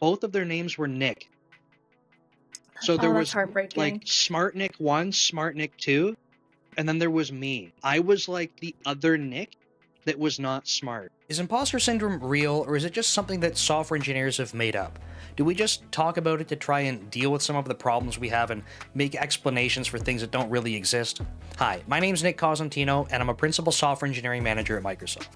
both of their names were Nick. So there Oh, that's was heartbreaking. like Smart Nick 1, Smart Nick 2, and then there was me. I was like the other Nick that was not smart. Is imposter syndrome real, or is it just something that software engineers have made up? Do we just talk about it to try and deal with some of the problems we have and make explanations for things that don't really exist? Hi, my name's Nick Cosentino, and I'm a principal software engineering manager at Microsoft.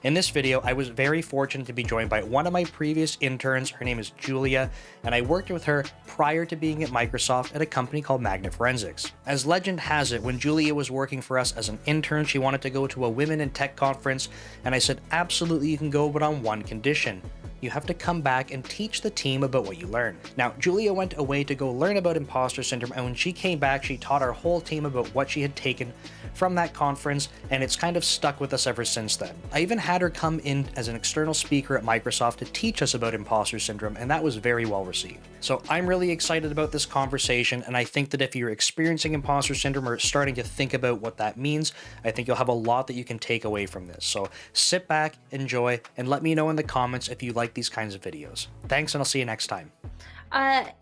In this video, I was very fortunate to be joined by one of my previous interns. Her name is Julia, and I worked with her prior to being at Microsoft at a company called Magnet Forensics. As legend has it, when Julia was working for us as an intern, she wanted to go to a women in tech conference, and I said, absolutely you can go, but on one condition. You have to come back and teach the team about what you learned. Now, Julia went away to go learn about imposter syndrome, and when she came back, she taught our whole team about what she had taken from that conference, and it's kind of stuck with us ever since then. I even had her come in as an external speaker at Microsoft to teach us about imposter syndrome, and that was very well received. So I'm really excited about this conversation, and I think that if you're experiencing imposter syndrome or starting to think about what that means, I think you'll have a lot that you can take away from this. So sit back, enjoy, and let me know in the comments if you like these kinds of videos. Thanks, and I'll see you next time.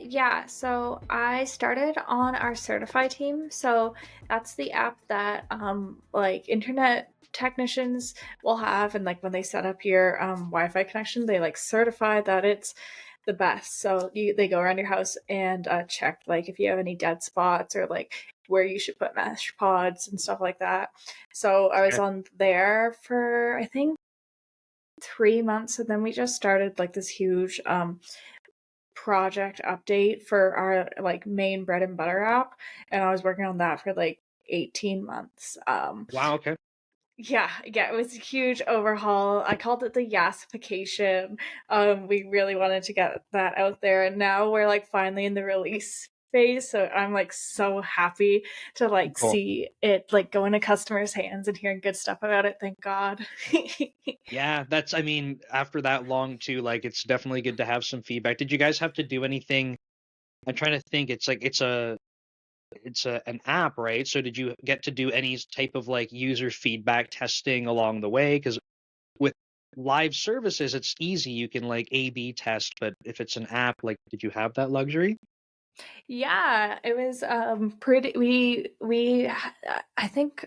Yeah, so I started on our Certify team. So that's the app that like internet technicians will have, and like when they set up your Wi-Fi connection, they like certify that it's the best. So they go around your house and check like if you have any dead spots or like where you should put mesh pods and stuff like that. So I was on there for I think 3 months, and then we just started like this huge project update for our like main bread and butter app, and I was working on that for like 18 months. Wow, okay. Yeah, it was a huge overhaul. I called it the Yassification. We really wanted to get that out there, and now we're like finally in the release phase, so I'm like so happy to like Cool. see it like go into customers' hands and hearing good stuff about it. Thank God. Yeah, I mean, after that long too, like it's definitely good to have some feedback. Did you guys have to do anything? I'm trying to think. It's like an app, right? So did you get to do any type of like user feedback testing along the way? Because with live services, it's easy. You can like A/B test, but if it's an app, like, did you have that luxury? Yeah, it was pretty I think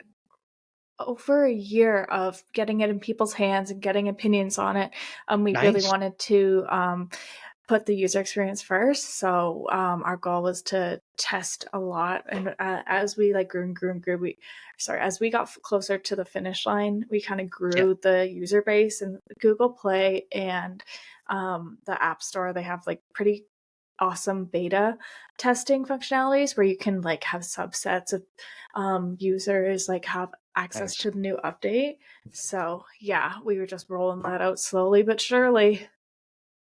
over a year of getting it in people's hands and getting opinions on it. We really Nice. wanted to put the user experience first. So our goal was to test a lot, and as we like grew and grew and grew, as we got closer to the finish line, we kind of grew the user base. And Google Play and the App Store, they have like pretty awesome beta testing functionalities where you can like have subsets of users like have access Nice. to the new update. So yeah, we were just rolling that out slowly but surely.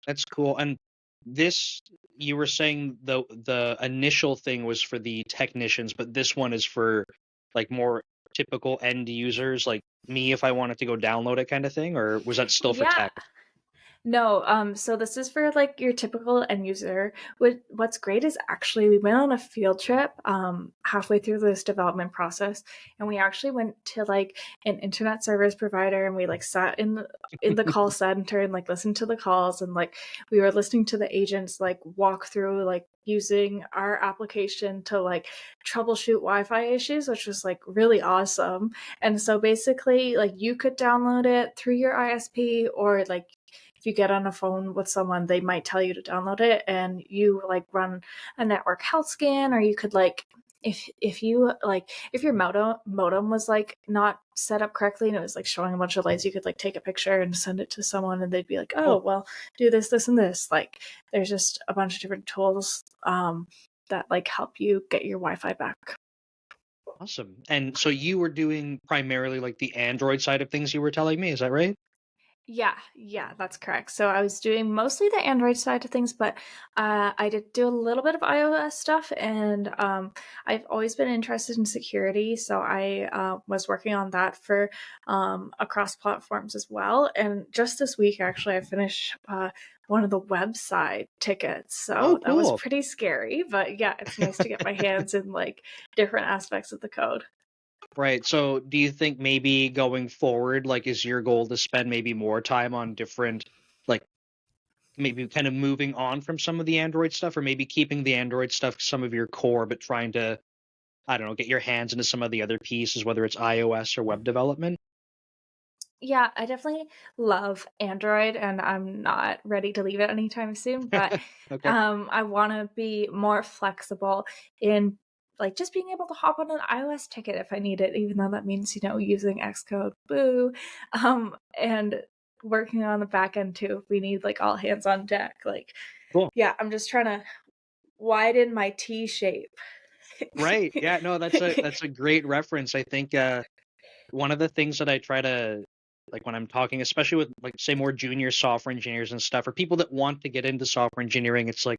That's cool. And this, you were saying the initial thing was for the technicians, but this one is for like more typical end users, like me if I wanted to go download it kind of thing, or was that still for Yeah. tech? No, so this is for like your typical end user. What's great is actually we went on a field trip halfway through this development process, and we actually went to like an internet service provider, and we like sat in the call center and like listened to the calls, and like we were listening to the agents like walk through like using our application to like troubleshoot Wi-Fi issues, which was like really awesome. And so basically like you could download it through your ISP, or like if you get on a phone with someone, they might tell you to download it, and you like run a network health scan, or you could like if you like if your modem was like not set up correctly and it was like showing a bunch of lights, you could like take a picture and send it to someone, and they'd be like, oh well, do this, this, and this. Like there's just a bunch of different tools that like help you get your Wi-Fi back. Awesome. And so you were doing primarily like the Android side of things, you were telling me, is that right? Yeah, that's correct. So I was doing mostly the Android side of things, but I did do a little bit of iOS stuff, and I've always been interested in security, so I was working on that for across platforms as well. And just this week, actually, I finished one of the website tickets, Oh, so that was cool. pretty scary. But yeah, it's nice to get my hands in like different aspects of the code. Right. So do you think maybe going forward, like, is your goal to spend maybe more time on different, like, maybe kind of moving on from some of the Android stuff, or maybe keeping the Android stuff some of your core, but trying to, I don't know, get your hands into some of the other pieces, whether it's iOS or web development? Yeah, I definitely love Android, and I'm not ready to leave it anytime soon, but Okay, I want to be more flexible in like just being able to hop on an iOS ticket if I need it, even though that means, using Xcode, boo, and working on the back end too if we need like all hands on deck. Like, cool. yeah, I'm just trying to widen my T shape. Right. Yeah, no, that's a great reference. I think one of the things that I try to, like, when I'm talking, especially with, like, say, more junior software engineers and stuff, or people that want to get into software engineering, it's like,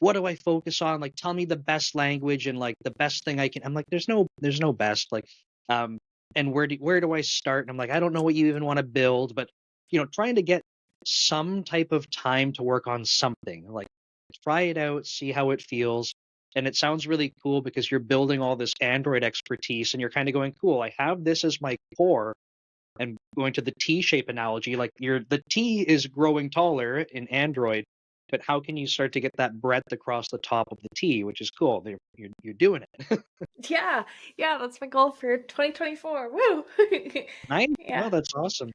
what do I focus on? Like, tell me the best language and like the best thing I can. I'm like, there's no best. Like, um, and where do I start? And I'm like, I don't know what you even want to build, but trying to get some type of time to work on something. Like, try it out, see how it feels. And it sounds really cool because you're building all this Android expertise and you're kind of going, cool, I have this as my core. And going to the T-shape analogy, like the T is growing taller in Android, but how can you start to get that breadth across the top of the T, which is cool. You're doing it. Yeah, yeah, that's my goal for 2024. Woo! Nice. No, Yeah. that's awesome.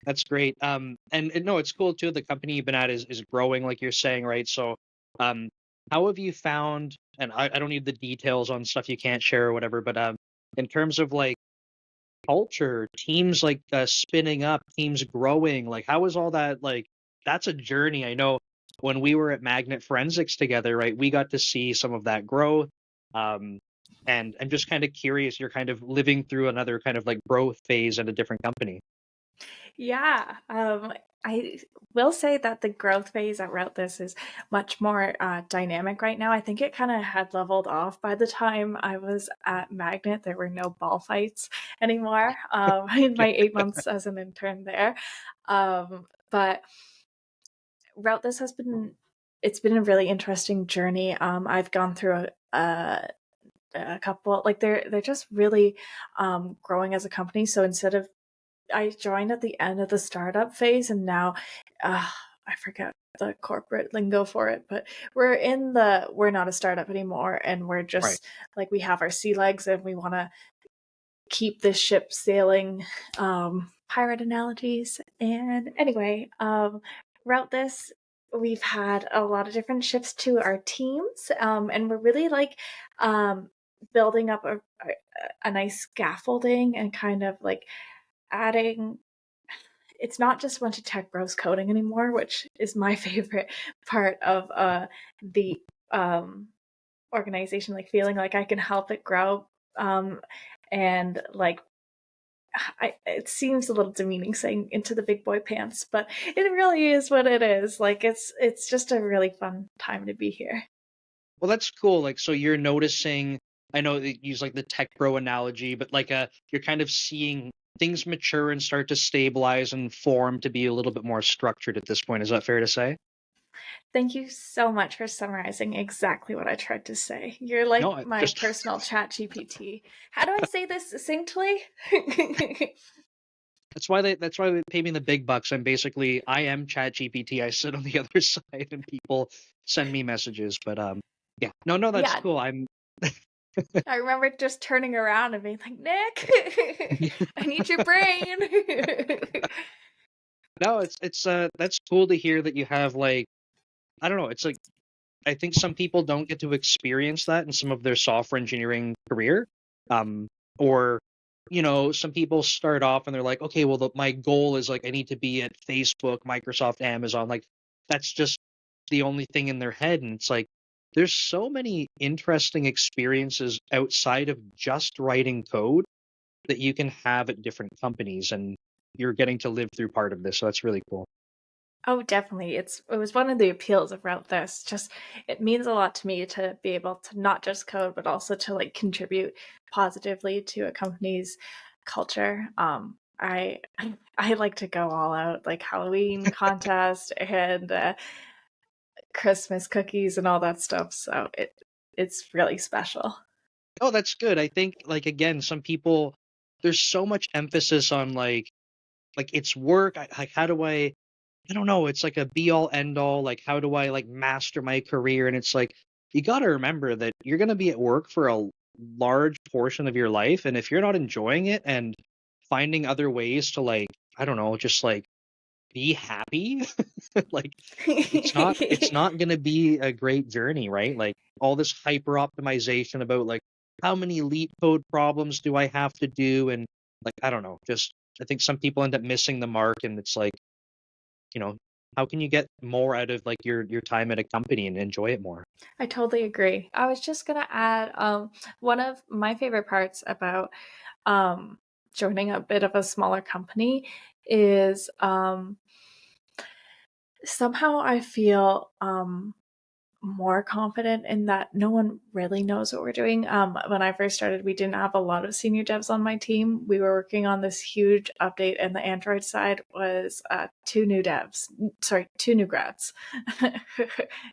That's great. And no, it's cool too. The company you've been at is growing, like you're saying, right? So, um, how have you found? And I don't need the details on stuff you can't share or whatever, but in terms of like culture, teams like spinning up, teams growing, like how is all that like? That's a journey. I know when we were at Magnet Forensics together, right? We got to see some of that growth. Um, and I'm just kind of curious. You're kind of living through another kind of like growth phase at a different company. Yeah, I will say that the growth phase at Route This is much more dynamic right now. I think it kind of had leveled off by the time I was at Magnet. There were no ball fights anymore in my 8 months as an intern there. But Route This it's been a really interesting journey. I've gone through a couple, like they're just really growing as a company. So instead of I joined at the end of the startup phase, and now I forget the corporate lingo for it, but we're not a startup anymore, and we're Right. just like we have our sea legs, and we want to keep this ship sailing. Pirate analogies, and anyway, throughout this, we've had a lot of different shifts to our teams, and we're really like building up a nice scaffolding and kind of like adding it's not just a bunch of tech bros coding anymore, which is my favorite part of the organization, like feeling like I can help it grow. And like it seems a little demeaning saying into the big boy pants, but it really is what it is. Like it's just a really fun time to be here. Well, that's cool. Like, so you're noticing. I know they use like the tech bro analogy, but like you're kind of seeing things mature and start to stabilize and form to be a little bit more structured at this point. Is that fair to say? Thank you so much for summarizing exactly what I tried to say. You're like No, I my just personal chat GPT. How do I say this succinctly? that's why they pay me the big bucks. I am Chat GPT. I sit on the other side and people send me messages. But yeah. No, that's Yeah, cool. I'm I remember just turning around and being like, Nick, I need your brain. no, it's that's cool to hear that you have like I don't know, it's like I think some people don't get to experience that in some of their software engineering career. Um, or, some people start off and they're like, okay, well, my goal is like, I need to be at Facebook, Microsoft, Amazon. Like, that's just the only thing in their head. And it's like, there's so many interesting experiences outside of just writing code that you can have at different companies. And you're getting to live through part of this. So that's really cool. Oh, definitely. It was one of the appeals about this. Just it means a lot to me to be able to not just code, but also to like contribute positively to a company's culture. I like to go all out, like Halloween contest and Christmas cookies and all that stuff. So it's really special. Oh, that's good. I think, like, again, some people, there's so much emphasis on like it's work. Like, how do I I don't know, it's like a be all end all, like how do I like master my career? And it's like you got to remember that you're going to be at work for a large portion of your life, and if you're not enjoying it and finding other ways to like, I don't know, just like be happy, like it's not going to be a great journey, right? Like all this hyper optimization about like how many elite code problems do I have to do, and like I don't know, just I think some people end up missing the mark, and it's like, you know, how can you get more out of like your time at a company and enjoy it more? I totally agree. I was just gonna add, one of my favorite parts about joining a bit of a smaller company is somehow I feel more confident in that no one really knows what we're doing. When I first started, we didn't have a lot of senior devs on my team. We were working on this huge update, and the Android side was two new grads.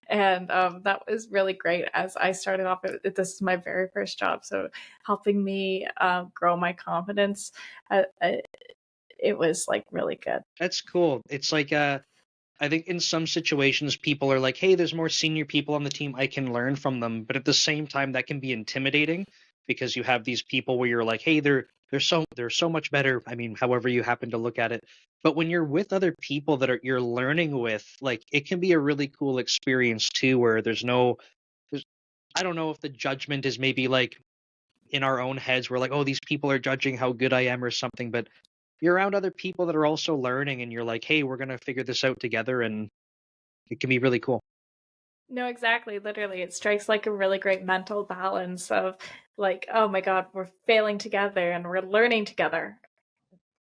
And that was really great as I started off. This is my very first job, so helping me grow my confidence. It was like really good. That's cool. It's like I think in some situations people are like, "Hey, there's more senior people on the team. I can learn from them." But at the same time, that can be intimidating because you have these people where you're like, "Hey, they're so much better." I mean, however you happen to look at it. But when you're with other people that are you're learning with, like it can be a really cool experience too, where there's I don't know if the judgment is maybe like in our own heads. We're like, "Oh, these people are judging how good I am or something," but you're around other people that are also learning and you're like, "Hey, we're going to figure this out together," and it can be really cool. No, exactly. Literally, it strikes like a really great mental balance of like, oh my God, we're failing together and we're learning together.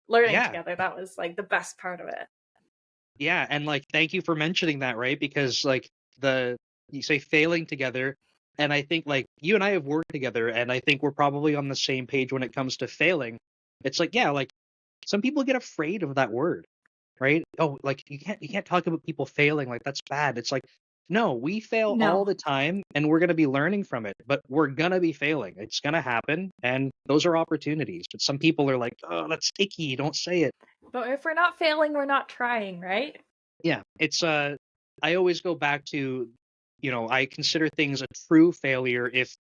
Learning Yeah. together. That was like the best part of it. Yeah, and like thank you for mentioning that, right? Because like the you say failing together, and I think like you and I have worked together, and I think we're probably on the same page when it comes to failing. It's like, yeah, like some people get afraid of that word, right? Oh, like you can't talk about people failing, like that's bad. It's like, no, we fail all No, the time and we're gonna be learning from it, but we're gonna be failing. It's gonna happen, and those are opportunities. But some people are like, oh, that's icky, don't say it. but if we're not failing, we're not trying, right? Yeah, it's I always go back to, I consider things a true failure if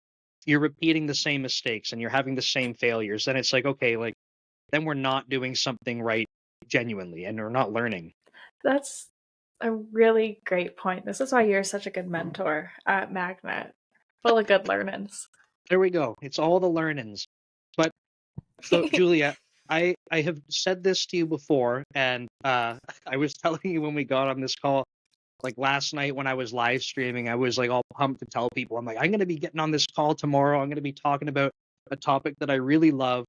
you're repeating the same mistakes and you're having the same failures, then it's like, okay, like then we're not doing something right genuinely and we're not learning. That's a really great point. This is why you're such a good mentor at Magnet, full of good learnings. There we go. It's all the learnings. But so Julia, I have said this to you before, and I was telling you when we got on this call, like last night when I was live streaming, I was like all pumped to tell people, I'm like, I'm going to be getting on this call tomorrow. I'm going to be talking about a topic that I really love.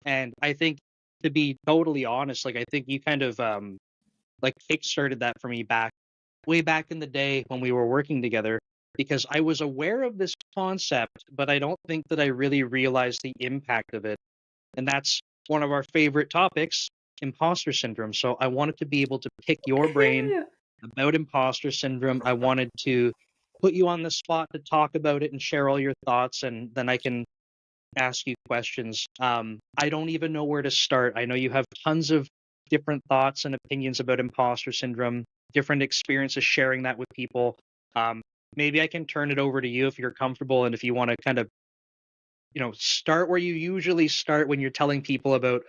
And I think, to be totally honest, like I think you kind of like kickstarted that for me way back in the day when we were working together, because I was aware of this concept, but I don't think that I really realized the impact of it. And that's one of our favorite topics, imposter syndrome. So I wanted to be able to pick your brain about imposter syndrome. I wanted to put you on the spot to talk about it and share all your thoughts, and then I can ask you questions. I don't even know where to start. I know you have tons of different thoughts and opinions about imposter syndrome, different experiences sharing that with people. Um, Maybe I can turn it over to you if you're comfortable and if you want to kind of, start where you usually start when you're telling people about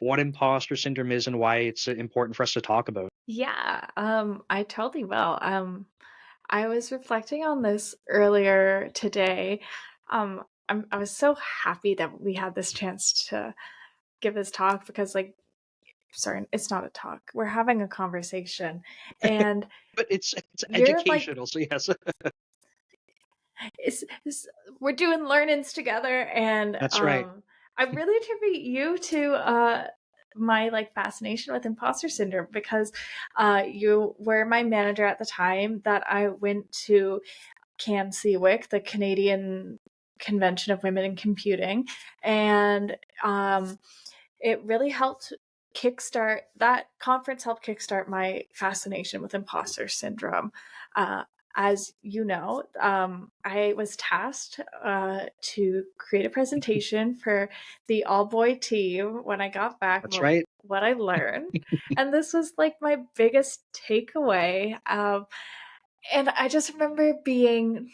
what imposter syndrome is and why it's important for us to talk about. Yeah, I totally will. I was reflecting on this earlier today. I was so happy that we had this chance to give this talk because, like, sorry, it's not a talk. We're having a conversation, and But it's you're like, educational, so yes. we're doing learnings together, and That's right. I really attribute you to my like fascination with imposter syndrome because you were my manager at the time that I went to CAN-CWIC, the Canadian Convention of Women in Computing, and it really helped that conference helped kickstart my fascination with imposter syndrome. as you know, I was tasked to create a presentation for the all boy team when I got back That's about right. what I learned. And this was like my biggest takeaway. And I just remember being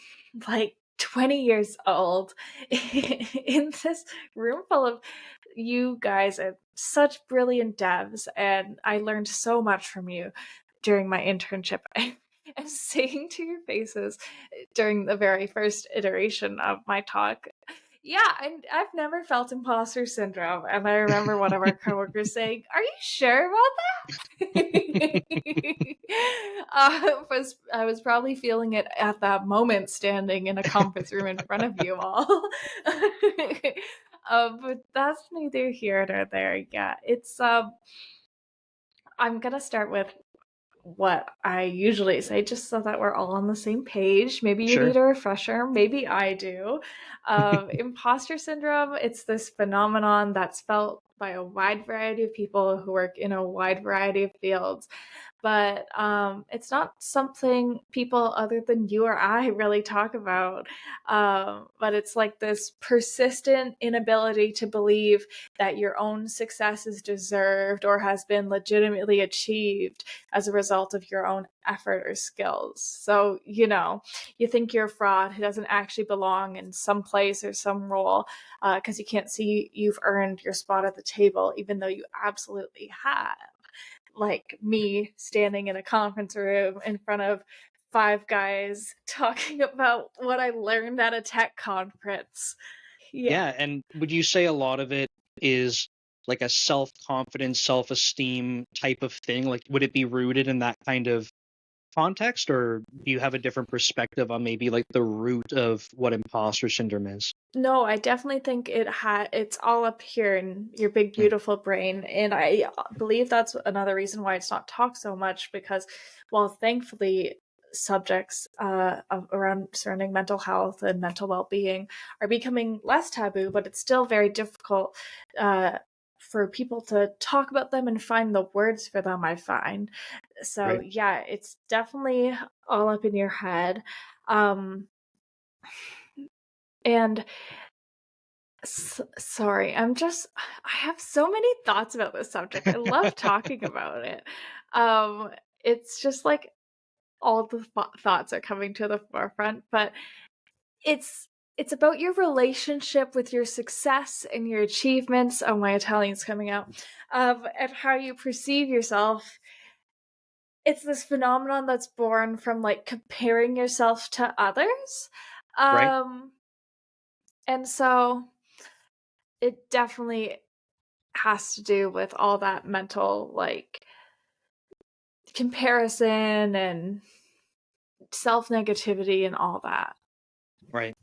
like 20 years old in this room full of you guys are such brilliant devs, and I learned so much from you during my internship. And seeing to your faces during the very first iteration of my talk, yeah, and I've never felt imposter syndrome. And I remember one of our coworkers saying, "Are you sure about that?" I was probably feeling it at that moment, standing in a conference room in front of you all. But that's neither here nor there. Yeah, it's I'm gonna start with what I usually say, just so that we're all on the same page. Maybe you Sure. need a refresher, maybe I do. Imposter syndrome, it's this phenomenon that's felt by a wide variety of people who work in a wide variety of fields, but it's not something people other than you or I really talk about. But it's like this persistent inability to believe that your own success is deserved or has been legitimately achieved as a result of your own effort or skills. So, you know, you think you're a fraud who doesn't actually belong in some place or some role because you can't see you've earned your spot at the table, even though you absolutely have. Like me standing in a conference room in front of five guys talking about what I learned at a tech conference. Yeah. Yeah, and would you say a lot of it is like a self-confidence, self-esteem type of thing? Like, would it be rooted in that kind of context, or do you have a different perspective on maybe like the root of what imposter syndrome is? No, I definitely think it's all up here in your big Mm. beautiful brain, and I believe that's another reason why it's not talked so much, because while thankfully subjects around surrounding mental health and mental well-being are becoming less taboo, but it's still very difficult uh, for people to talk about them and find the words for them, I find. So Right. yeah, it's definitely all up in your head. Um, and sorry, I have so many thoughts about this subject. I love talking about it. Um, it's just like all the thoughts are coming to the forefront, but it's it's about your relationship with your success and your achievements. Oh, my Italian's coming out. And how you perceive yourself. It's this phenomenon that's born from like comparing yourself to others. Right. Um, and so it definitely has to do with all that mental like comparison and self-negativity and all that. Right.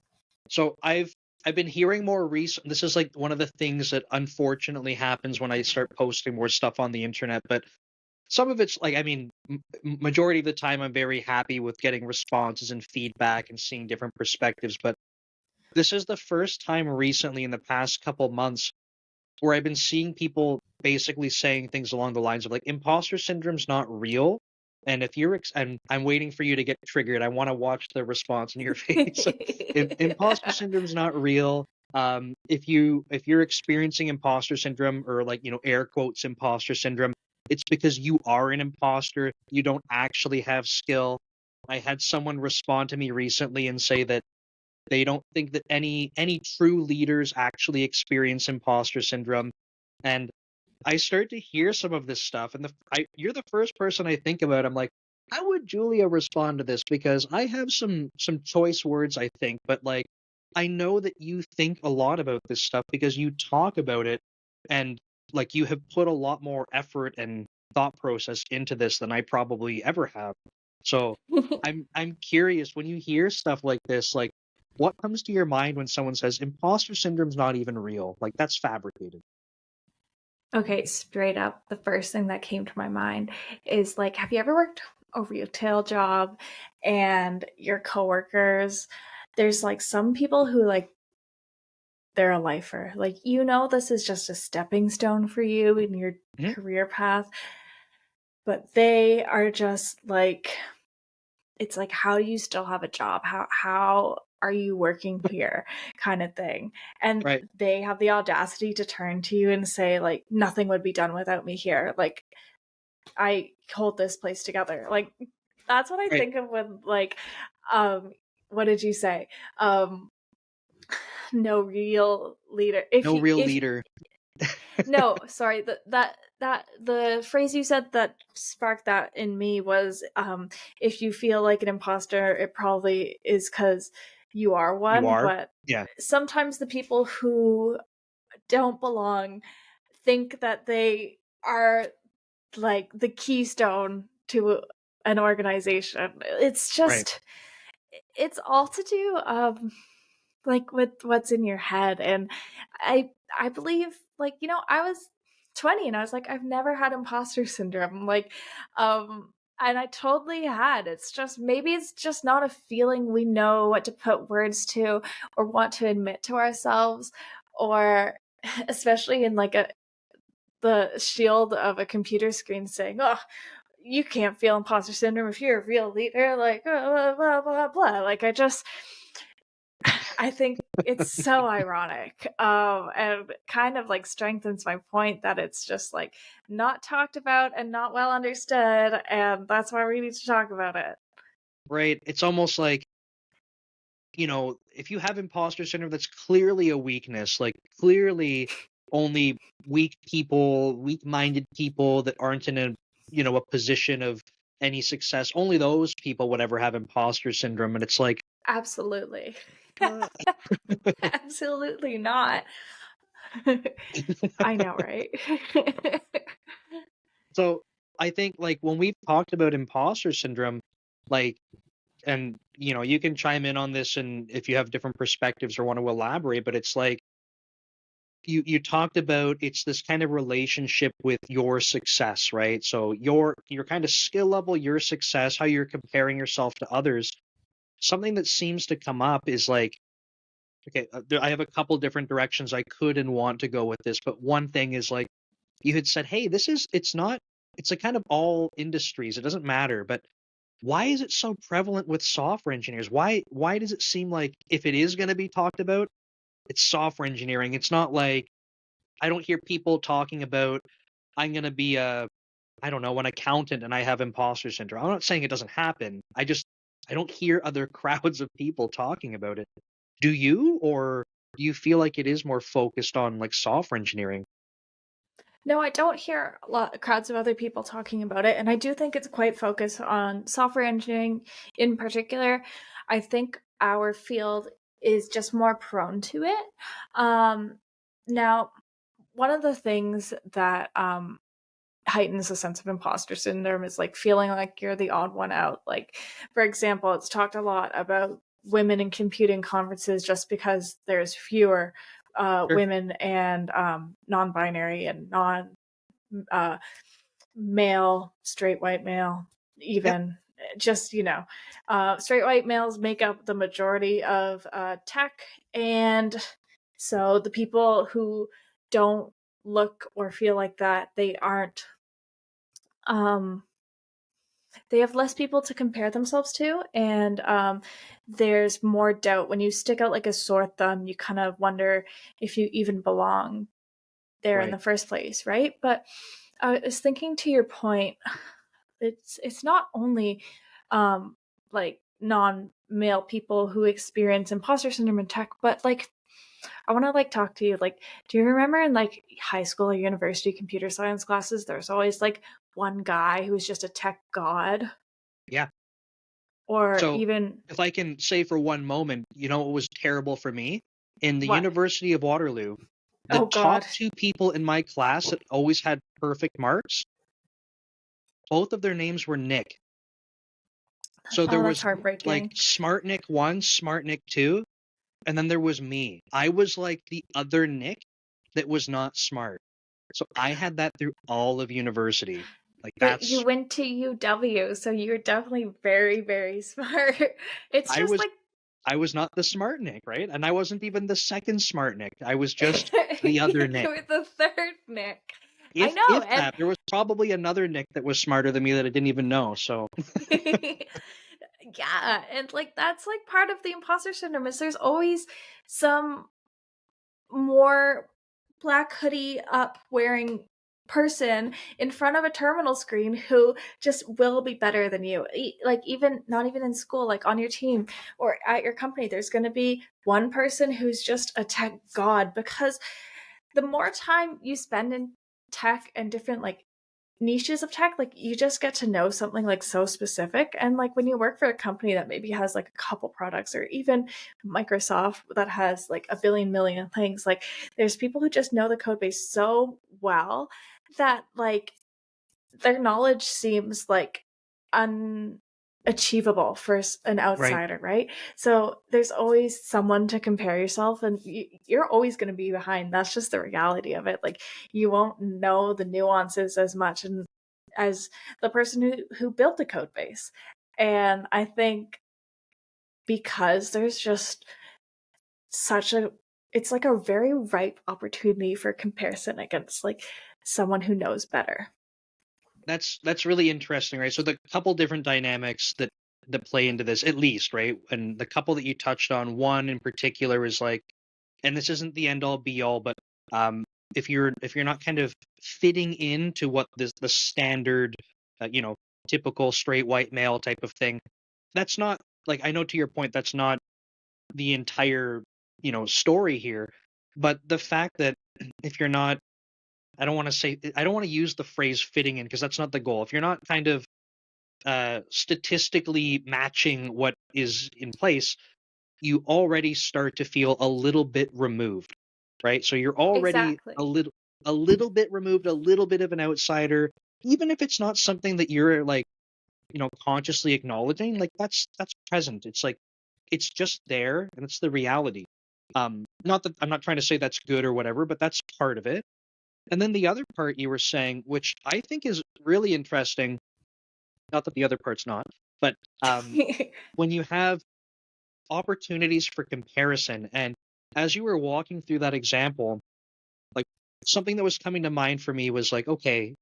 So I've been hearing more recent. This is like one of the things that unfortunately happens when I start posting more stuff on the internet. But some of it's like, I mean, majority of the time, I'm very happy with getting responses and feedback and seeing different perspectives. But this is the first time recently in the past couple months where I've been seeing people basically saying things along the lines of like imposter syndrome's not real. And if you're, and I'm waiting for you to get triggered. I want to watch the response in your face. Imposter syndrome's not real. If you're experiencing imposter syndrome, or like, air quotes imposter syndrome, it's because you are an imposter. You don't actually have skill. I had someone respond to me recently and say that they don't think that any true leaders actually experience imposter syndrome. And I start to hear some of this stuff, and you're the first person I think about. I'm like, how would Julia respond to this? Because I have some choice words, I think, but like, I know that you think a lot about this stuff because you talk about it, and like you have put a lot more effort and thought process into this than I probably ever have. So I'm curious, when you hear stuff like this, like, what comes to your mind when someone says imposter syndrome's not even real? Like, that's fabricated. Okay, straight up, the first thing that came to my mind is like, have you ever worked a retail job and your coworkers, there's like some people who like they're a lifer. Like, you know, this is just a stepping stone for you in your Mhm. career path, but they are just like it's like, how do you still have a job? How are you working here, kind of thing? And Right. they have the audacity to turn to you and say, like, nothing would be done without me here. Like, I hold this place together. Like, that's what I Right. think of when, like, what did you say? No real leader. No real leader. No, sorry, the phrase you said that sparked that in me was, if you feel like an imposter, it probably is because you are You one. are? But Yeah. sometimes the people who don't belong think that they are like the keystone to an organization. It's Right. just, it's all to do like with what's in your head. And I believe, like, I was 20 and I was like, I've never had imposter syndrome, like, and I totally had. It's just, maybe it's just not a feeling we know what to put words to or want to admit to ourselves, or especially in like the shield of a computer screen saying, oh, you can't feel imposter syndrome if you're a real leader, like, blah blah blah blah. Like, I think it's so ironic, and kind of like strengthens my point that it's just like not talked about and not well understood, and that's why we need to talk about it. Right. It's almost like, if you have imposter syndrome, that's clearly a weakness. Like, clearly only weak-minded people that aren't in a position of any success, only those people would ever have imposter syndrome. And it's like, Absolutely. uh, Absolutely not. I know, right? so I think, like, when we've talked about imposter syndrome, like, and you can chime in on this, and if you have different perspectives or want to elaborate, but it's like, you talked about, it's this kind of relationship with your success, right? So your kind of skill level, your success, how you're comparing yourself to others. Something that seems to come up is like, okay, I have a couple different directions I could and want to go with this, but one thing is, like, you had said, hey, it's not, it's like kind of all industries, it doesn't matter, but why is it so prevalent with software engineers? Why does it seem like, if it is going to be talked about, it's software engineering? It's not like, I don't hear people talking about, I'm going to be I don't know, an accountant and I have imposter syndrome. I'm not saying it doesn't happen. I don't hear other crowds of people talking about it. Do you, or do you feel like it is more focused on like software engineering? No, I don't hear a lot crowds of other people talking about it, and I do think it's quite focused on software engineering in particular. I think our field is just more prone to it. Now, one of the things that heightens a sense of imposter syndrome is like feeling like you're the odd one out. Like, for example, it's talked a lot about women in computing conferences just because there's fewer Sure. women and non-binary and non male, straight white male, Yep. even just, straight white males make up the majority of tech. And so the people who don't look or feel like that, um, they have less people to compare themselves to. And there's more doubt. When you stick out like a sore thumb, you kind of wonder if you even belong there in Right. the first place, right? But I was thinking, to your point, it's not only like non-male people who experience imposter syndrome in tech, but like, I want to like talk to you, like, do you remember in like high school or university computer science classes, there's always like one guy who was just a tech god? Yeah. Or So even if I can say for one moment, what was terrible for me? In the what? University of Waterloo, the Oh top god. two people in my class that always had perfect marks, both of their names were Nick. So there Oh, that's was like heartbreaking. Smart Nick 1, Smart Nick 2, and then there was me. I was like the other Nick that was not smart. So I had that through all of university. Like, You that's went to UW, so you're definitely very, very smart. It's I just was like I was not the smart Nick, right? And I wasn't even the second smart Nick. I was just the other you Nick. were the third Nick. I know, If and that, there was probably another Nick that was smarter than me that I didn't even know. So Yeah, and like that's like part of the imposter syndrome is there's always some more black hoodie up wearing person in front of a terminal screen who just will be better than you. Like even not even in school, like on your team or at your company, there's going to be one person who's just a tech god, because the more time you spend in tech and different like niches of tech, like you just get to know something like so specific. And like when you work for a company that maybe has like a couple products, or even Microsoft that has like a billion million things, like there's people who just know the code base so well that like their knowledge seems like unachievable for an Right. outsider, right? So there's always someone to compare yourself, and you're always going to be behind. That's just the reality of it. Like you won't know the nuances as much and as the person who built the code base. And I think because there's just such a it's like a very ripe opportunity for comparison against like someone who knows better. That's really interesting, right? So the couple different dynamics that play into this, at least, right? And the couple that you touched on, one in particular is like, and this isn't the end all be all, but um, if you're not kind of fitting into what the standard, you know, typical straight white male type of thing, that's not like, I know to your point, that's not the entire, story here, but the fact that if you're not, I don't want to use the phrase fitting in because that's not the goal. If you're not kind of statistically matching what is in place, you already start to feel a little bit removed, right? So you're already Exactly. a little bit removed, a little bit of an outsider, even if it's not something that you're like, consciously acknowledging. Like that's present. It's like it's just there, and it's the reality. Not that I'm not trying to say that's good or whatever, but that's part of it. And then the other part you were saying, which I think is really interesting, not that the other part's not, but when you have opportunities for comparison, and as you were walking through that example, like something that was coming to mind for me was like, okay,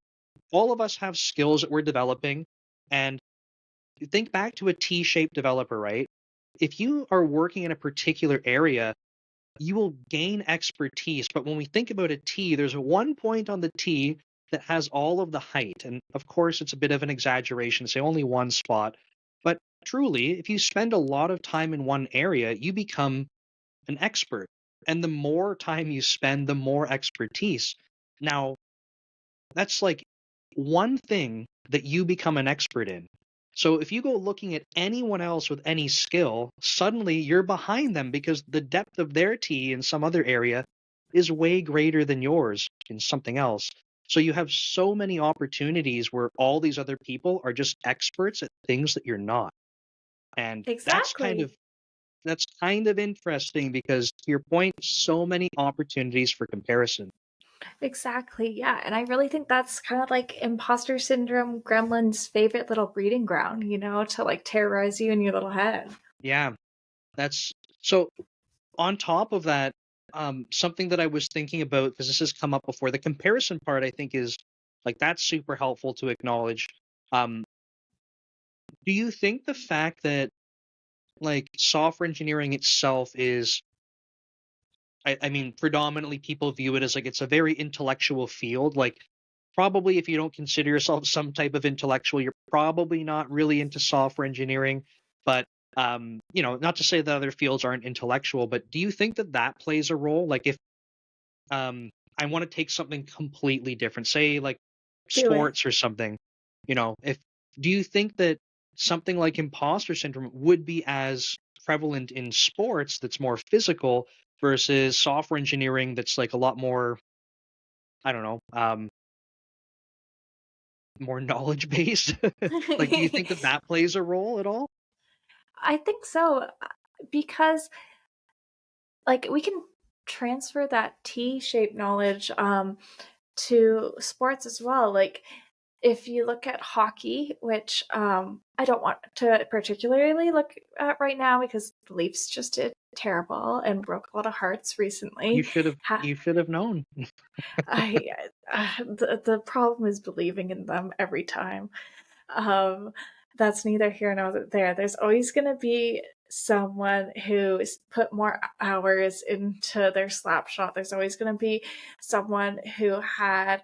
all of us have skills that we're developing, and you think back to a T-shaped developer, right? If you are working in a particular area, you will gain expertise. But when we think about a T, there's one point on the T that has all of the height. And of course, it's a bit of an exaggeration to say only one spot. But truly, if you spend a lot of time in one area, you become an expert. And the more time you spend, the more expertise. Now, that's like one thing that you become an expert in. So if you go looking at anyone else with any skill, suddenly you're behind them because the depth of their tea in some other area is way greater than yours in something else. So you have so many opportunities where all these other people are just experts at things that you're not. And Exactly. that's kind of interesting because to your point, so many opportunities for comparison. Exactly. Yeah. And I really think that's kind of like imposter syndrome, gremlin's favorite little breeding ground, to like terrorize you in your little head. Yeah, that's so on top of that, something that I was thinking about, because this has come up before, the comparison part I think is like that's super helpful to acknowledge. Um, do you think the fact that like software engineering itself is, I mean, predominantly people view it as like it's a very intellectual field. Like, probably if you don't consider yourself some type of intellectual, you're probably not really into software engineering. But not to say that other fields aren't intellectual, but do you think that that plays a role? Like, if I want to take something completely different, say like Do it. sports or something, if do you think that something like imposter syndrome would be as prevalent in sports that's more physical versus software engineering that's like a lot more, I don't know, more knowledge based? Like, do you think that that plays a role at all? I think so, because like we can transfer that T-shaped knowledge to sports as well. Like if you look at hockey, which I don't want to particularly look at right now because the Leafs just did terrible and broke a lot of hearts You recently. should have Ha- you should have known. the problem is believing in them every time. Um, that's neither here nor there. There's always going to be someone who's put more hours into their slap shot. There's always going to be someone who had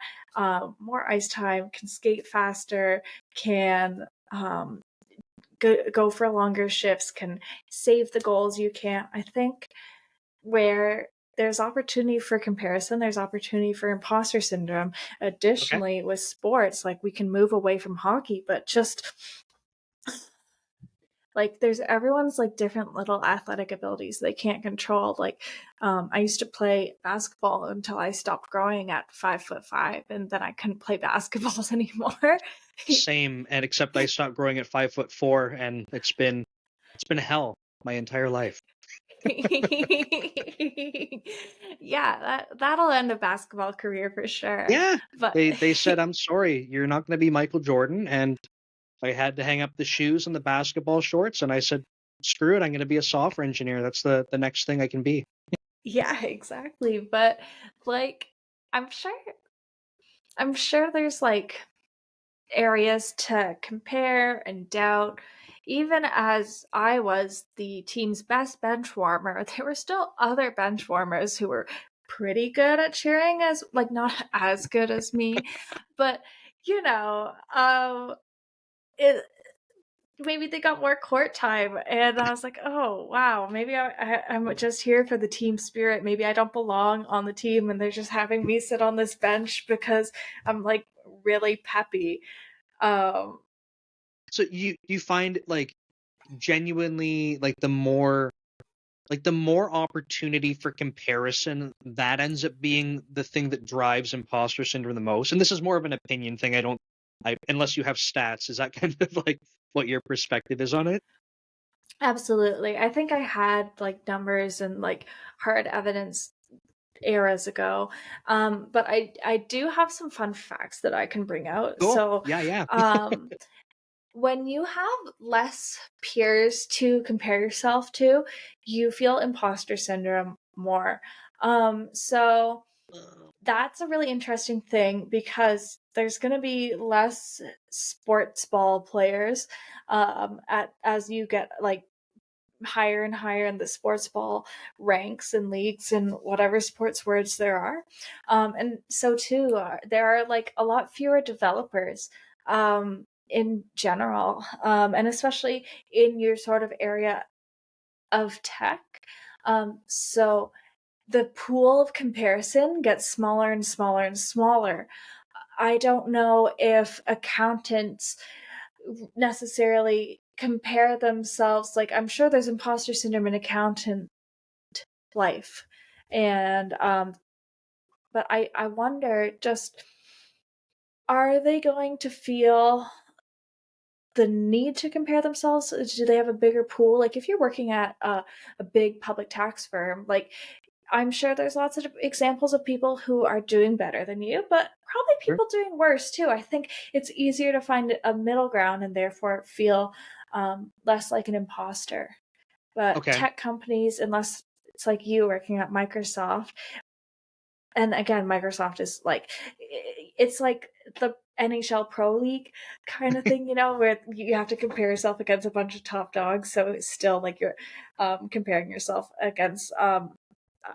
more ice time, can skate faster, can go for longer shifts, can save the goals you can't. I think where there's opportunity for comparison, there's opportunity for imposter syndrome. Additionally, with sports, like we can move away from hockey, but just like there's everyone's like different little athletic abilities they can't control. Like I used to play basketball until I stopped growing at 5'5", and then I couldn't play basketballs anymore. Same, and except I stopped growing at 5'4", and it's been hell my entire life. Yeah, that'll end a basketball career for sure. Yeah, But they said, I'm sorry, you're not going to be Michael Jordan, and I had to hang up the shoes and the basketball shorts, and I said, screw it, I'm going to be a software engineer. That's the next thing I can be. yeah, exactly. But like I'm sure there's like areas to compare and doubt. Even as I was the team's best bench warmer, there were still other bench warmers who were pretty good at cheering, as like not as good as me, but you know, it maybe they got more court time, and I was like, oh wow, maybe I'm just here for the team spirit. Maybe I don't belong on the team, and they're just having me sit on this bench because I'm like really peppy. So you find like genuinely like the more opportunity for comparison, that ends up being the thing that drives imposter syndrome the most. And this is more of an opinion thing. Unless you have stats, is that kind of like what your perspective is on it? Absolutely. I think I had like numbers and like hard evidence eras ago. But I do have some fun facts that I can bring out. Cool. So Yeah. when you have less peers to compare yourself to, you feel imposter syndrome more. So that's a really interesting thing because there's going to be less sports ball players as you get like higher and higher in the sports ball ranks and leagues and whatever sports words there are. And so too, there are like a lot fewer developers in general, and especially in your sort of area of tech. So the pool of comparison gets smaller and smaller and smaller. I don't know if accountants necessarily compare themselves. Like I'm sure there's imposter syndrome in accountant life, and but I wonder, just are they going to feel the need to compare themselves? Do they have a bigger pool? Like if you're working at a big public tax firm, like I'm sure there's lots of examples of people who are doing better than you, but probably Sure. people doing worse too. I think it's easier to find a middle ground and therefore feel less like an imposter. But Okay. tech companies, unless it's like you working at Microsoft, and again, Microsoft is like, it's like the NHL Pro League kind of thing, where you have to compare yourself against a bunch of top dogs. So it's still like you're comparing yourself against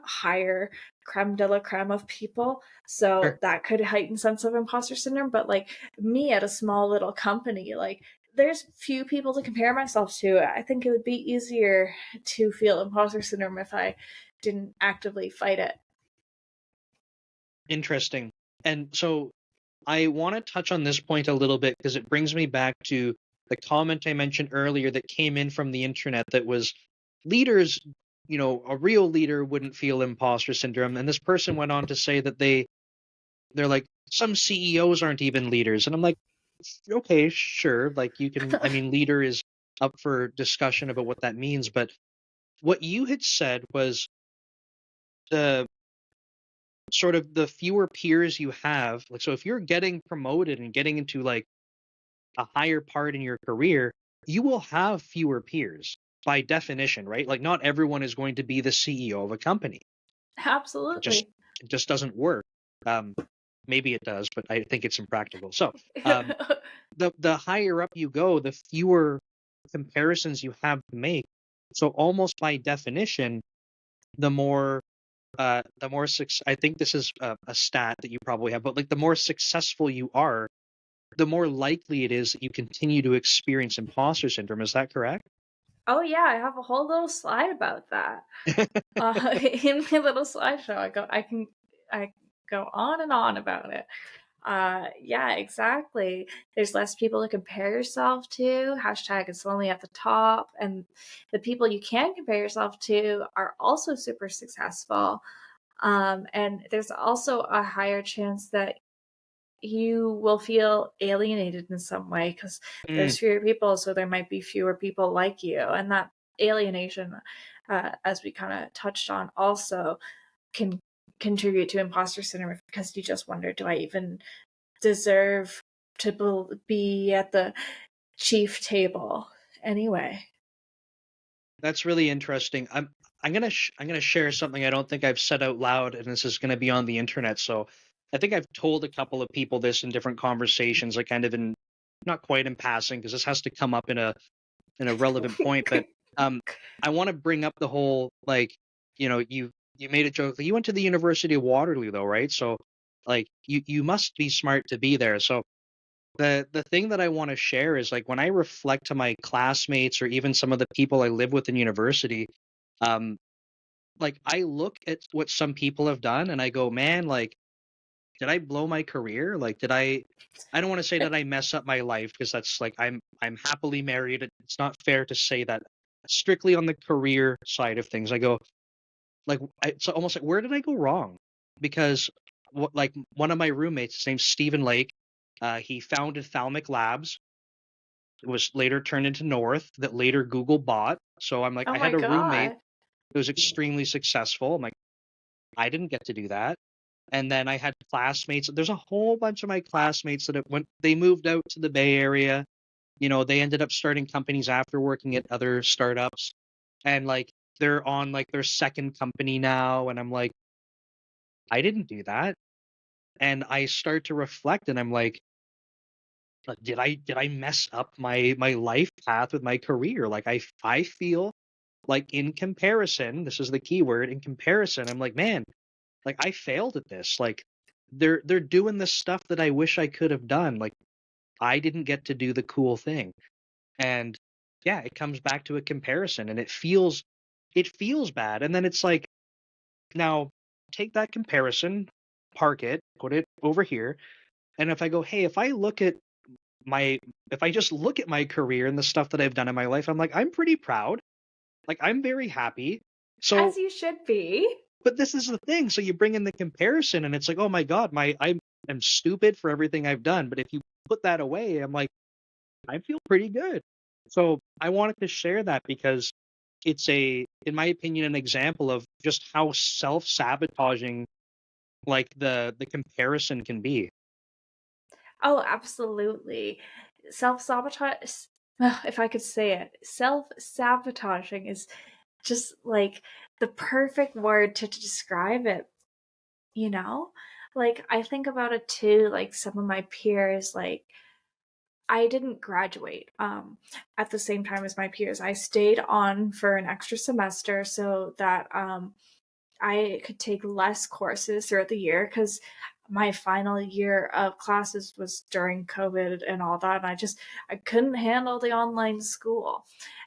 higher creme de la creme of people. So Sure. that could heighten sense of imposter syndrome. But like me at a small little company, like there's few people to compare myself to. I think it would be easier to feel imposter syndrome if I didn't actively fight it. Interesting. And so I want to touch on this point a little bit because it brings me back to the comment I mentioned earlier that came in from the internet that was leaders, a real leader wouldn't feel imposter syndrome. And this person went on to say that they're like, some CEOs aren't even leaders. And I'm like, okay, sure. Like you can, I mean, leader is up for discussion about what that means. But what you had said was the sort of the fewer peers you have. Like, so if you're getting promoted and getting into like a higher part in your career, you will have fewer peers by definition, right? Like not everyone is going to be the CEO of a company. It just Absolutely. it just doesn't work. Um, maybe it does, but I think it's impractical. So um, the higher up you go, the fewer comparisons you have to make. So almost by definition, the more I think this is a stat that you probably have, but like the more successful you are, the more likely it is that you continue to experience imposter syndrome. Is that correct? Oh yeah, I have a whole little slide about that. In my little slideshow, I go on and on about it. Yeah, exactly. There's less people to compare yourself to. Hashtag it's only at the top, and the people you can compare yourself to are also super successful. And there's also a higher chance that you will feel alienated in some way because Mm, there's fewer people, so there might be fewer people like you, and that alienation, as we kind of touched on, also can contribute to imposter syndrome because you just wonder, do I even deserve to be at the chief table anyway? that's really interesting. I'm gonna share something I don't think I've said out loud, and this is gonna be on the internet. So I think I've told a couple of people this in different conversations, like kind of in not quite in passing, because this has to come up in a relevant point. But um, I want to bring up the whole like, you made a joke. Like, you went to the University of Waterloo, though, right? So like you must be smart to be there. So the thing that I want to share is like when I reflect to my classmates or even some of the people I live with in university, um, like I look at what some people have done and I go, man, like, did I blow my career? Like, did I don't want to say that I mess up my life because that's like I'm happily married. It's not fair to say that strictly on the career side of things. I go like it's almost like where did I go wrong? Because what like one of my roommates, his name's Stephen Lake, he founded Thalmic Labs. It was later turned into North, that later Google bought. So I'm like, Oh I my had a roommate god. who was extremely successful. I'm like, I didn't get to do that. And then I had classmates. There's a whole bunch of my classmates that they moved out to the Bay Area. They ended up starting companies after working at other startups. And like they're on like their second company now. And I'm like, I didn't do that. And I start to reflect and I'm like, did I mess up my life path with my career? Like I feel like in comparison, this is the key word, in comparison, I'm like, man, like I failed at this. Like they're doing the stuff that I wish I could have done. Like I didn't get to do the cool thing. And yeah, it comes back to a comparison and it feels bad. And then it's like, now take that comparison, park it, put it over here. And if I go, hey, my if I just look at my career and the stuff that I've done in my life, I'm like, I'm pretty proud. Like I'm very happy. So As you should be. but this is the thing. So you bring in the comparison and it's like, oh my God, I'm stupid for everything I've done. But if you put that away, I'm like, I feel pretty good. So I wanted to share that because it's in my opinion, an example of just how self-sabotaging like the comparison can be. Oh, absolutely. Self-sabotage, if I could say it, self-sabotaging is just like the perfect word to describe it, you know? Like, I think about it too, like some of my peers, like, I didn't graduate at the same time as my peers. I stayed on for an extra semester so that I could take less courses throughout the year because my final year of classes was during COVID and all that. And I couldn't handle the online school.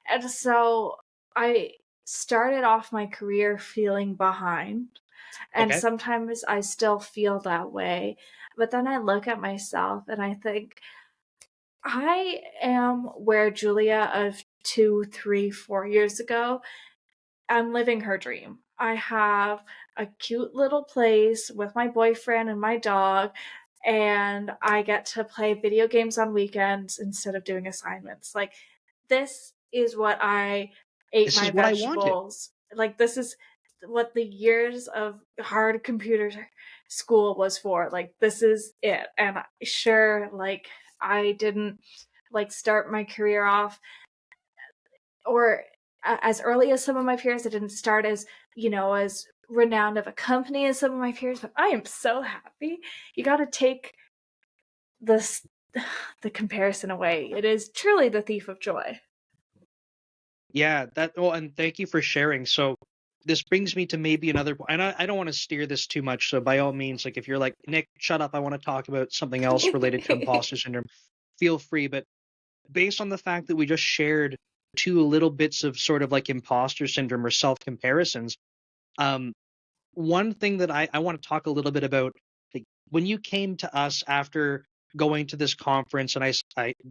And so I started off my career feeling behind. And Okay. sometimes I still feel that way. But then I look at myself and I think, I am where Julia of 2, 3, 4 years ago. I'm living her dream. I have a cute little place with my boyfriend and my dog, and I get to play video games on weekends instead of doing assignments. Like, this is what I ate This my is what I wanted. vegetables. Like, this is what the years of hard computer school was for. Like, this is it. And sure, like, I didn't like start my career off or as early as some of my peers. I didn't start as, as renowned of a company as some of my peers, but I am so happy. You got to take this the comparison away. It is truly the thief of joy. Yeah, and thank you for sharing. So this brings me to maybe another, and I don't want to steer this too much. So by all means, like if you're like, Nick, shut up, I want to talk about something else related to imposter syndrome, feel free. But based on the fact that we just shared two little bits of sort of like imposter syndrome or self comparisons, one thing that I want to talk a little bit about, like when you came to us after going to this conference, and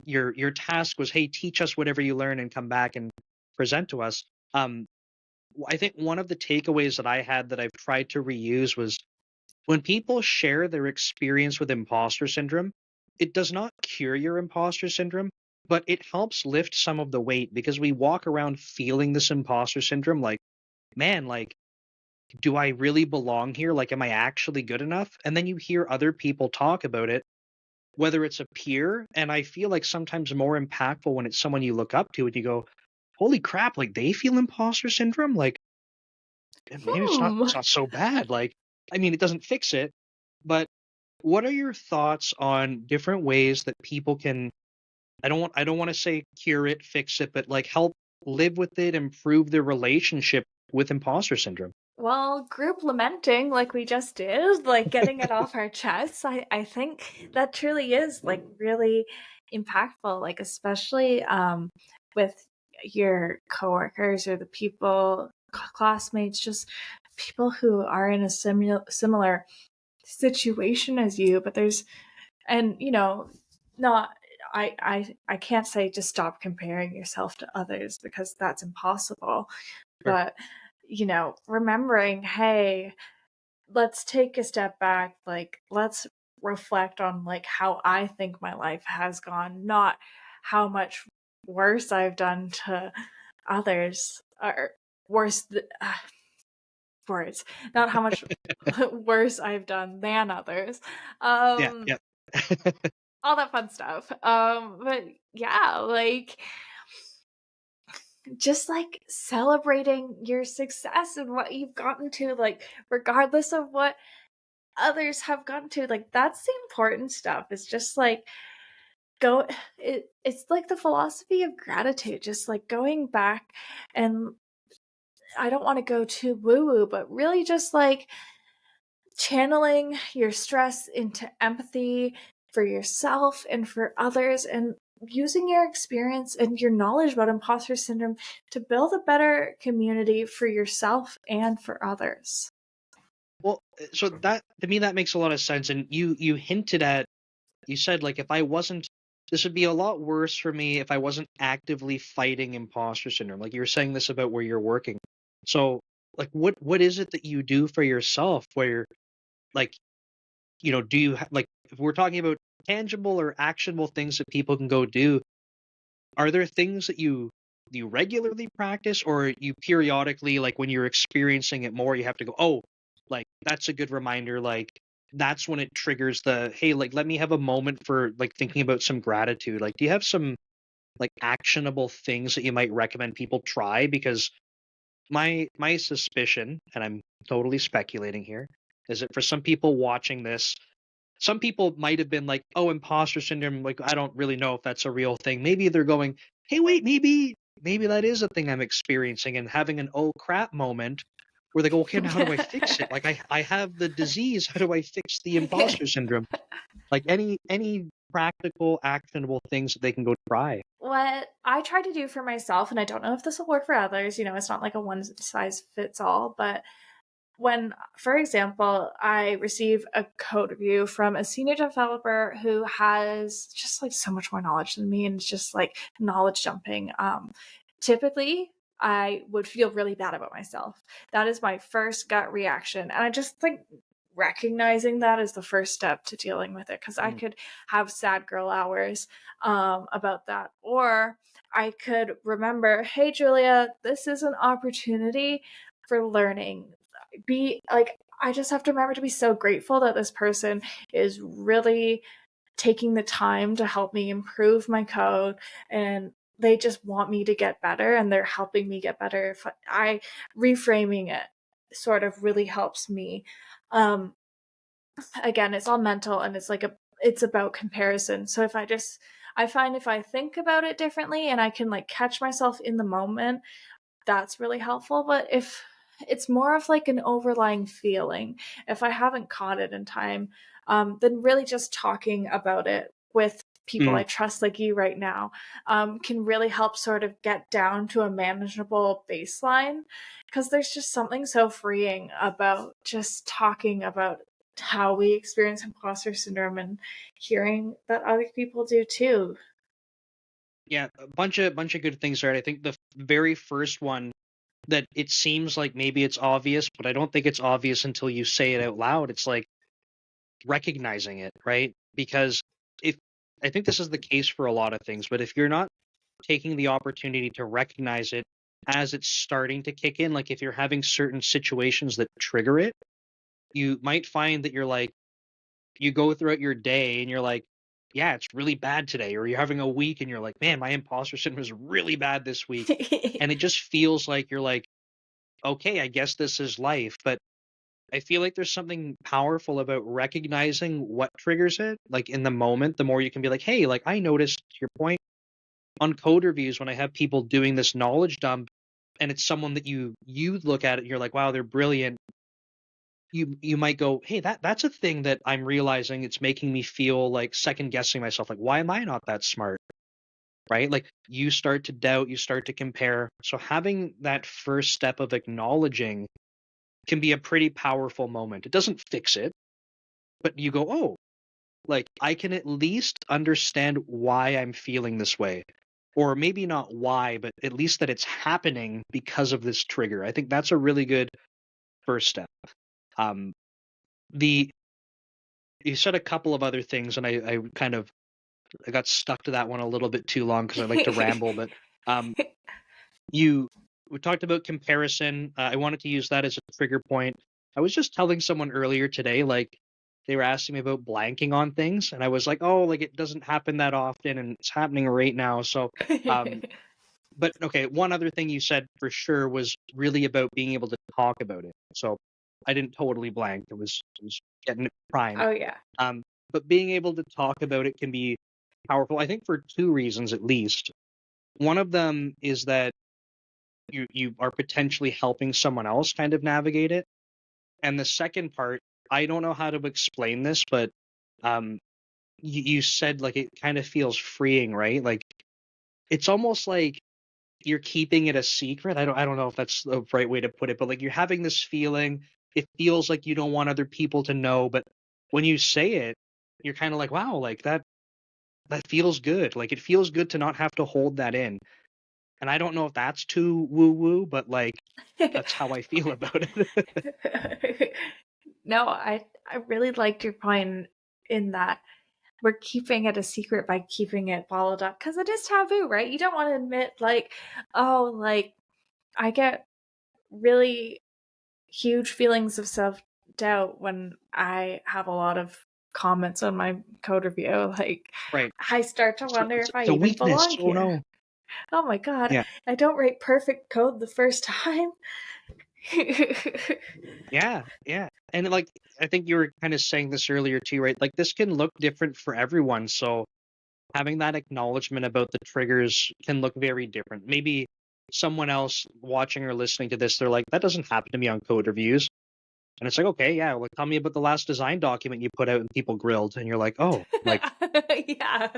your task was, hey, teach us whatever you learn and come back and present to us. I think one of the takeaways that I had that I've tried to reuse was when people share their experience with imposter syndrome, it does not cure your imposter syndrome, but it helps lift some of the weight, because we walk around feeling this imposter syndrome like, man, like, do I really belong here? Like, am I actually good enough? And then you hear other people talk about it, whether it's a peer, and I feel like sometimes more impactful when it's someone you look up to and you go, holy crap, like they feel imposter syndrome? Like, maybe it's not so bad. Like, I mean, it doesn't fix it, but what are your thoughts on different ways that people can, I don't want to say cure it, fix it, but like help live with it, improve their relationship with imposter syndrome? Well, group lamenting like we just did, like getting it off our chests, I think that truly is like really impactful, like especially with your coworkers or the people, classmates, just people who are in a similar situation as you, but there's, and not, I can't say just stop comparing yourself to others because that's impossible, Sure. but remembering, hey, let's take a step back, like let's reflect on like how I think my life has gone, not how much worse I've done to others, or worse words, not how much worse I've done than others. Yeah, um yeah. all that fun stuff. But yeah, like just like celebrating your success and what you've gotten to, like regardless of what others have gotten to, like that's the important stuff. It's just like it's like the philosophy of gratitude, just like going back, and I don't want to go too woo woo, but really just like channeling your stress into empathy for yourself and for others, and using your experience and your knowledge about imposter syndrome to build a better community for yourself and for others. Well, so that to me that makes a lot of sense. And you hinted at, you said like if I wasn't, this would be a lot worse for me if I wasn't actively fighting imposter syndrome. Like you were saying this about where you're working. So like what is it that you do for yourself where like, do you like, if we're talking about tangible or actionable things that people can go do, are there things that you regularly practice, or you periodically, like when you're experiencing it more, you have to go, oh, like that's a good reminder, like that's when it triggers the, hey, like let me have a moment for like thinking about some gratitude. Like do you have some like actionable things that you might recommend people try? Because my suspicion, and I'm totally speculating here, is that for some people watching this, some people might have been like, "Oh, imposter syndrome, like I don't really know if that's a real thing." Maybe they're going, "Hey, wait, maybe that is a thing I'm experiencing," and having an "oh crap" moment where they go, "Okay, now how do I fix it? Like I have the disease. How do I fix the imposter syndrome?" Like any practical, actionable things that they can go try. What I try to do for myself, and I don't know if this will work for others, it's not like a one size fits all, but when, for example, I receive a code review from a senior developer who has just like so much more knowledge than me, and it's just like knowledge jumping, typically I would feel really bad about myself. That is my first gut reaction. And I just think recognizing that is the first step to dealing with it, because I Mm. could have sad girl hours about that. Or I could remember, hey, Julia, this is an opportunity for learning. Be like, I just have to remember to be so grateful that this person is really taking the time to help me improve my code, and they just want me to get better and they're helping me get better. If I reframing it sort of really helps me. Um, Again, it's all mental and it's about comparison. So I find if I think about it differently and I can like catch myself in the moment, that's really helpful. But if it's more of like an overlying feeling, if I haven't caught it in time, then really just talking about it with people Mm. I trust, like you right now, can really help sort of get down to a manageable baseline. Because there's just something so freeing about just talking about how we experience imposter syndrome and hearing that other people do too. Yeah, a bunch of good things there. I think the very first one, that it seems like maybe it's obvious, but I don't think it's obvious until you say it out loud. It's like recognizing it, right? Because if I think this is the case for a lot of things, but if you're not taking the opportunity to recognize it as it's starting to kick in, like if you're having certain situations that trigger it, you might find that you're like, you go throughout your day and you're like, yeah, it's really bad today. Or you're having a week and you're like, man, my imposter syndrome is really bad this week. And it just feels like you're like, okay, I guess this is life. But I feel like there's something powerful about recognizing what triggers it. Like in the moment, the more you can be like, hey, like I noticed, to your point, on code reviews when I have people doing this knowledge dump and it's someone that you look at it, you're like, wow, they're brilliant. You might go, hey, that's a thing that I'm realizing, it's making me feel like second guessing myself. Like, why am I not that smart? Right? Like you start to doubt, you start to compare. So having that first step of acknowledging can be a pretty powerful moment. It doesn't fix it, but you go, oh, like I can at least understand why I'm feeling this way. Or maybe not why, but at least that it's happening because of this trigger. I think that's a really good first step. Um, the You said a couple of other things, and I got stuck to that one a little bit too long because I like to ramble. But um, you we talked about comparison. I wanted to use that as a trigger point. I was just telling someone earlier today, like they were asking me about blanking on things, and I was like, oh, like it doesn't happen that often, and it's happening right now. So, um, but okay, one other thing you said for sure was really about being able to talk about it. So I didn't totally blank. It was getting it primed. Oh yeah. Um, but being able to talk about it can be powerful, I think, for two reasons at least. One of them is that you are potentially helping someone else kind of navigate it. And the second part, I don't know how to explain this, but um, you said like it kind of feels freeing, right? Like it's almost like you're keeping it a secret. I don't know if that's the right way to put it, but like you're having this feeling. It feels like you don't want other people to know, but when you say it, you're kind of like, wow, like that feels good. Like it feels good to not have to hold that in. And I don't know if that's too woo woo, but like that's how I feel about it. No, I really liked your point in that we're keeping it a secret by keeping it bottled up because it is taboo, right? You don't want to admit like, oh, like I get really huge feelings of self-doubt when I have a lot of comments on my code review. Like Right. I start to wonder It's if I a even weakness. belong Oh here. no. Oh my god, Yeah. I don't write perfect code the first time. Yeah. Yeah. And like I think you were kind of saying this earlier too, right? Like this can look different for everyone. So having that acknowledgement about the triggers can look very different. Maybe someone else watching or listening to this, they're like, that doesn't happen to me on code reviews. And it's like, okay, yeah, well, tell me about the last design document you put out and people grilled. And you're like, oh, like Yeah.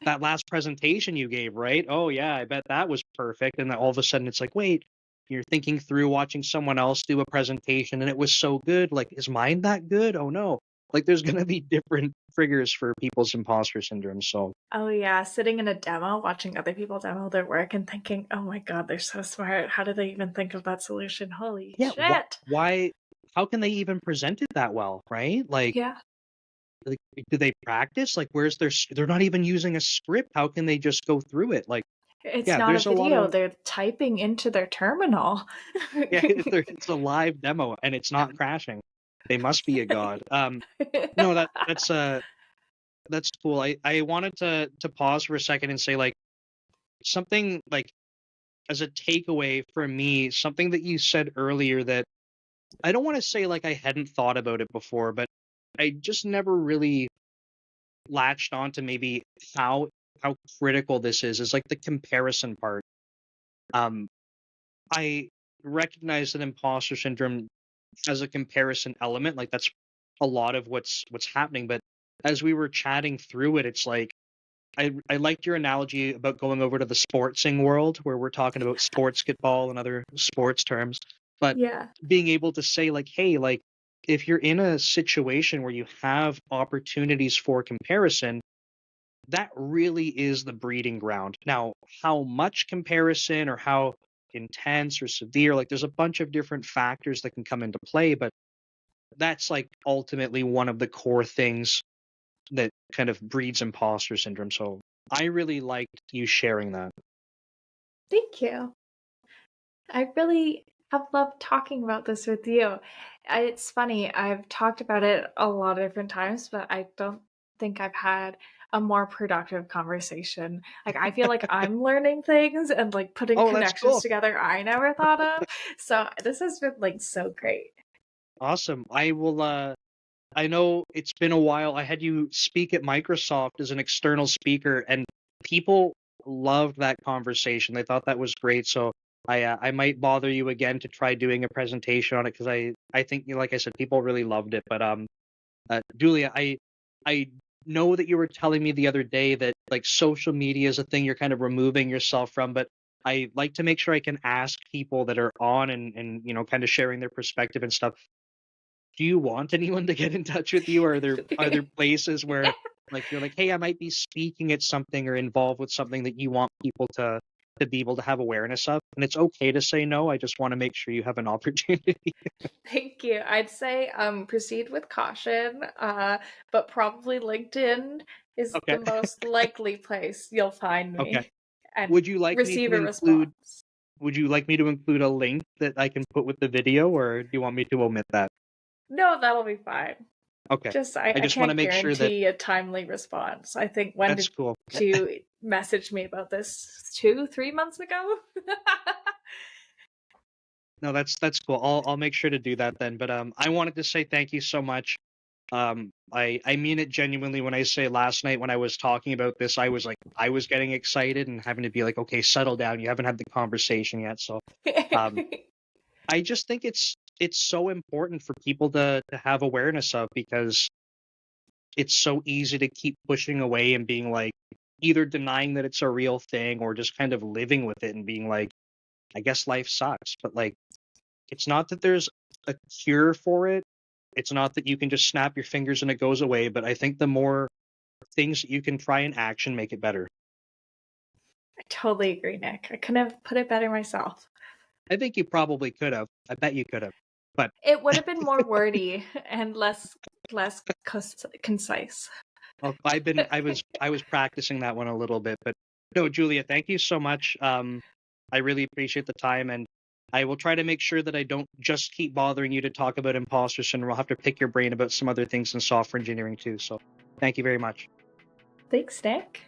that last presentation you gave, right? Oh, yeah, I bet that was perfect. And then all of a sudden it's like, wait, you're thinking through watching someone else do a presentation and it was so good. Like, is mine that good? Oh, no. Like, there's going to be different triggers for people's imposter syndrome. So, Oh yeah, sitting in a demo, watching other people demo their work and thinking, "Oh my god, they're so smart. How did they even think of that solution? Holy yeah, shit." why, how can they even present it that well, right? Yeah. Like, do they practice? Like, where's they're not even using a script. How can they just go through it? Like, It's yeah, not a there's a lot video, of, they're typing into their terminal. yeah, it's a live demo and it's not crashing. They must be a god. No, that's cool. I wanted to pause for a second and say like something like as a takeaway for me, something that you said earlier that I don't want to say like I hadn't thought about it before, but I just never really latched on to maybe how critical this is like the comparison part. Um, I recognize that imposter syndrome as a comparison element, like that's a lot of what's happening. But as we were chatting through it, it's like I liked your analogy about going over to the sportsing world where we're talking about sportsgetball and other sports terms. But Yeah. being able to say like, hey, like if you're in a situation where you have opportunities for comparison, that really is the breeding ground. Now, how much comparison or how intense or severe, like there's a bunch of different factors that can come into play, but that's like ultimately one of the core things that kind of breeds imposter syndrome. So I really liked you sharing that. Thank you. I really have loved talking about this with you. It's funny, I've talked about it a lot of different times, but I don't think I've had a more productive conversation. Like, I feel like I'm learning things and like putting Oh, that's connections cool. together I never thought of. So, this has been like so great. Awesome. I will I know it's been a while. I had you speak at Microsoft as an external speaker, and people loved that conversation. They thought that was great. So I might bother you again to try doing a presentation on it because I think, like I said, people really loved it. But Julia, I know that you were telling me the other day that like social media is a thing you're kind of removing yourself from, but I like to make sure I can ask people that are on and kind of sharing their perspective and stuff. Do you want anyone to get in touch with you? Are there places where like you're like, hey, I might be speaking at something or involved with something that you want people to be able to have awareness of? And it's okay to say no. I just want to make sure you have an opportunity. Thank you. I'd say proceed with caution, but probably LinkedIn is Okay. the most likely place you'll find Okay. me and Would you like me receive to a include response. would you like me to include a link that I can put with the video, or do you want me to omit that? No, that'll be fine. Okay. Just I I just want to can't make sure that guarantee a timely response. I think when that's did cool. you message me about this 2-3 months ago? No, that's cool. I'll make sure to do that then. But I wanted to say thank you so much. I mean it genuinely when I say last night when I was talking about this, I was getting excited and having to be like, okay, settle down. You haven't had the conversation yet. So um I just think it's so important for people to have awareness of, because it's so easy to keep pushing away and being like either denying that it's a real thing or just kind of living with it and being like, I guess life sucks. But like it's not that there's a cure for it. It's not that you can just snap your fingers and it goes away, but I think the more things that you can try in action make it better. I totally agree, Nick. I couldn't have put it better myself. I think you probably could have. I bet you could have. But It would have been more wordy and less concise. well, I was practicing that one a little bit. But no, Julia, thank you so much. I really appreciate the time, and I will try to make sure that I don't just keep bothering you to talk about imposter syndrome. I'll have to pick your brain about some other things in software engineering too. So thank you very much. Thanks, Nick.